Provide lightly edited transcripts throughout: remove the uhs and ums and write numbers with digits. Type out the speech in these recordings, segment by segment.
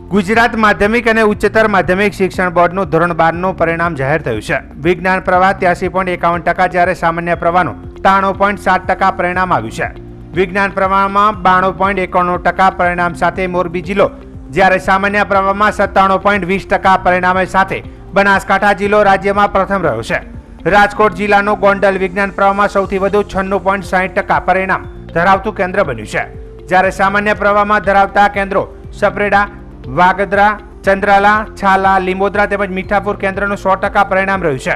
ગુજરાત માધ્યમિક અને ઉચ્ચતર માધ્યમિક શિક્ષણ બોર્ડનું ધોરણ 12નું પરિણામ જાહેર થયું છે. વિજ્ઞાન પ્રવાહ 83.51%, જ્યારે સામાન્ય પ્રવાહનું 93.7% પરિણામ આવ્યું છે. વિજ્ઞાન પ્રવાહમાં 92.91% પરિણામ સાથે મોરબી જિલ્લો, જ્યારે સામાન્ય પ્રવાહમાં 97.20% પરિણામ સાથે બનાસકાંઠા જિલ્લો રાજ્યમાં પ્રથમ રહ્યો છે. રાજકોટ જિલ્લાનું ગોંડલ વિજ્ઞાન પ્રવાહમાં સૌથી વધુ 96.60% પરિણામ ધરાવતું કેન્દ્ર બન્યું છે, જ્યારે સામાન્ય પ્રવાહમાં ધરાવતા કેન્દ્રો સપરેડા, વાગદરા, ચંદ્રાલા, છાલા, લીંબોદરા તેમજ મીઠાપુર કેન્દ્રનું 100% પરિણામ રહ્યું છે.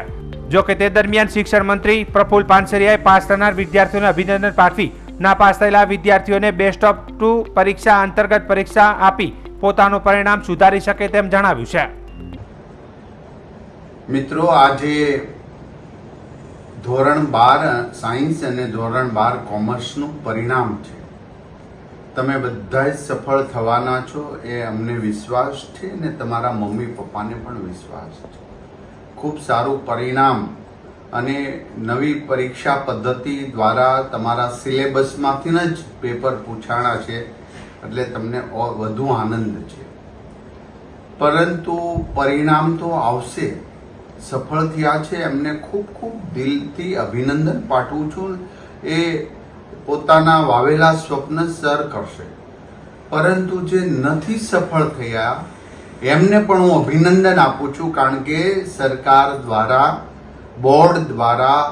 જો કે તે દરમિયાન શિક્ષણ મંત્રી પ્રફુલ પાનસરિયાએ પાસ થનાર વિદ્યાર્થીઓને અભિનંદન પાઠવી નાપાસ થયેલા વિદ્યાર્થીઓને બેસ્ટ ઓફ 2 પરીક્ષા અંતર્ગત પરીક્ષા આપી પોતાનું પરિણામ સુધારી શકે તેમ જણાવ્યું છે. મિત્રો, આજે ધોરણ 12 સાયન્સ અને ધોરણ 12 કોમર્સનું પરિણામ છે. તમે બધા જ સફળ થવાના છો એ અમને વિશ્વાસ છે અને તમારા મમ્મી પપ્પાને પણ વિશ્વાસ છે. ખૂબ સારું પરિણામ અને નવી પરીક્ષા પદ્ધતિ દ્વારા તમારા સિલેબસમાંથી જ પેપર પૂછાણા છે, એટલે તમને વધુ આનંદ છે. પરંતુ પરિણામ તો આવશે. સફળ થયા છે એમને ખૂબ ખૂબ દિલથી અભિનંદન પાઠવું છું. એ પોતાના વાવેલા સ્વપ્ન સર કરશે. પરંતુ જે નથી સફળ થયા એમને પણ હું અભિનંદન આપું છું, કારણ કે સરકાર દ્વારા, બોર્ડ દ્વારા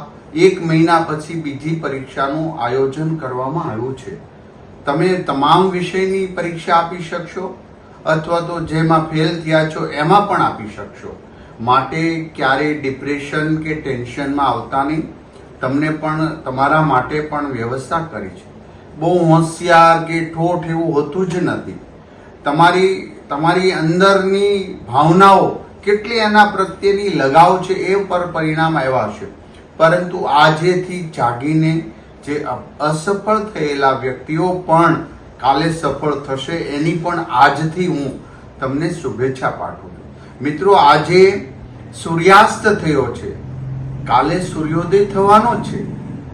1 મહિના પછી બીજી પરીક્ષાનું આયોજન કરવામાં આવ્યું છે. તમે તમામ વિષયની પરીક્ષા આપી શકશો અથવા તો જેમાં ફેલ થયા છો એમાં પણ આપી શકશો. માટે ક્યારેય ડિપ્રેશન કે ટેન્શનમાં આવતા નહીં. તમને પણ તમારા માટે પણ વ્યવસ્થા કરી છે. બહુ હોશિયાર કે ઠોઠ એવું હોતું જ નથી. તમારી અંદરની ભાવનાઓ કેટલી એના પ્રત્યેની લગાવ છે એ પર પરિણામ આવ્યા છે. પરંતુ આજેથી જાગીને જે અસફળ થયેલા વ્યક્તિઓ પણ કાલે સફળ થશે એની પણ આજથી હું તમને શુભેચ્છા પાઠવું છું. મિત્રો, આજે સૂર્યાસ્ત થયો છે, કાલે સૂર્યોદય થવાનો છે.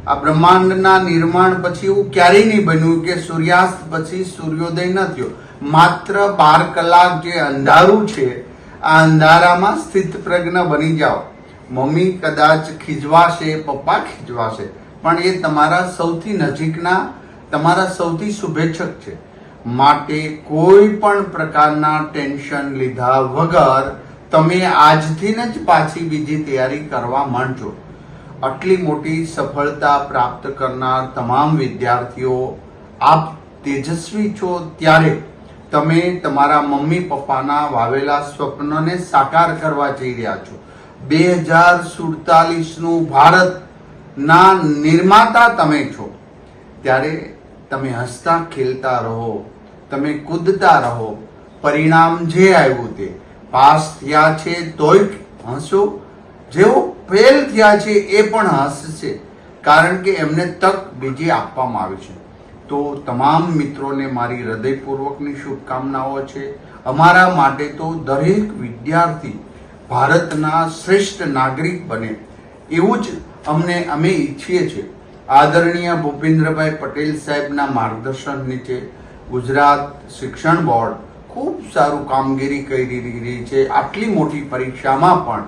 આ બ્રહ્માંડના નિર્માણ પછી એવું ક્યારેય નહીં બન્યું કે સૂર્યાસ્ત પછી સૂર્યોદય ન થયો. માત્ર 12 કલાક જે અંધારું છે, આ અંધારામાં સ્થિત પ્રજ્ઞ બની જાઓ. મમ્મી કદાચ ખીજવાશે, પપ્પા ખીજવાશે, પણ એ તમારા સૌથી નજીકના, તમારા સૌથી શુભેચ્છક છે. માટે કોઈ પણ પ્રકારના ટેન્શન લીધા વગર તમે આજથી જ પાછી બીજી તૈયારી કરવા માંડજો. આટલી મોટી સફળતા પ્રાપ્ત કરનાર તમામ વિદ્યાર્થીઓ, આપ તેજસ્વી છો ત્યારે તમે તમારા મમ્મી પપ્પાના વાવેલા સ્વપ્નને સાકાર કરવા જઈ રહ્યા છો. 2047નું ભારતના નિર્માતા તમે છો. ત્યારે તમે હસતા ખેલતા રહો, તમે કૂદતા રહો. પરિણામ જે આવ્યું તે પાસ થયા છે તોય હસો, જેઓ ફેલ થયા છે એ પણ હસશે, કારણ કે એમને તક બીજી આપવામાં આવી છે. તો તમામ મિત્રોને મારી હૃદયપૂર્વકની શુભકામનાઓ છે. અમારા માટે તો દરેક વિદ્યાર્થી ભારતના શ્રેષ્ઠ નાગરિક બને એવું જ અમે ઈચ્છીએ છીએ. આદરણીય ભૂપેન્દ્રભાઈ પટેલ સાહેબના માર્ગદર્શન નીચે ગુજરાત શિક્ષણ બોર્ડ ખૂબ સારું કામગીરી કરી રહી છે. આટલી મોટી પરીક્ષામાં પણ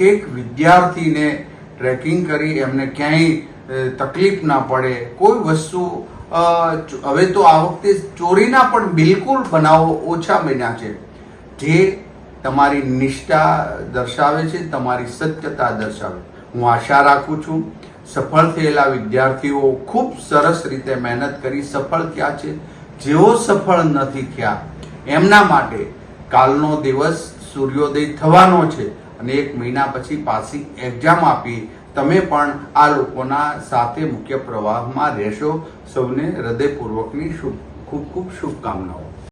એક વિદ્યાર્થીને ટ્રેકિંગ કરી એમને ક્યાંય તકલીફ ના પડે. કોઈ વસ્તુ હવે તો આ વખતે ચોરીના પણ બિલકુલ બનાવો ઓછા બન્યા છે. જે તમારી નિષ્ઠા દર્શાવે છે, તમારી સત્યતા દર્શાવે. હું આશા રાખું છું સફળ થયેલા વિદ્યાર્થીઓ ખૂબ સરસ રીતે મહેનત કરી સફળ થયા છે. જેઓ સફળ નથી થયા એમના માટે કાલનો દિવસ સૂર્યોદય થવાનો છે અને 1 મહિના પછી પાછી એક્ઝામ આપી તમે પણ આ લોકોના સાથે મુખ્ય પ્રવાહમાં રહેશો. સૌને હૃદયપૂર્વકની ખૂબ ખૂબ શુભકામનાઓ.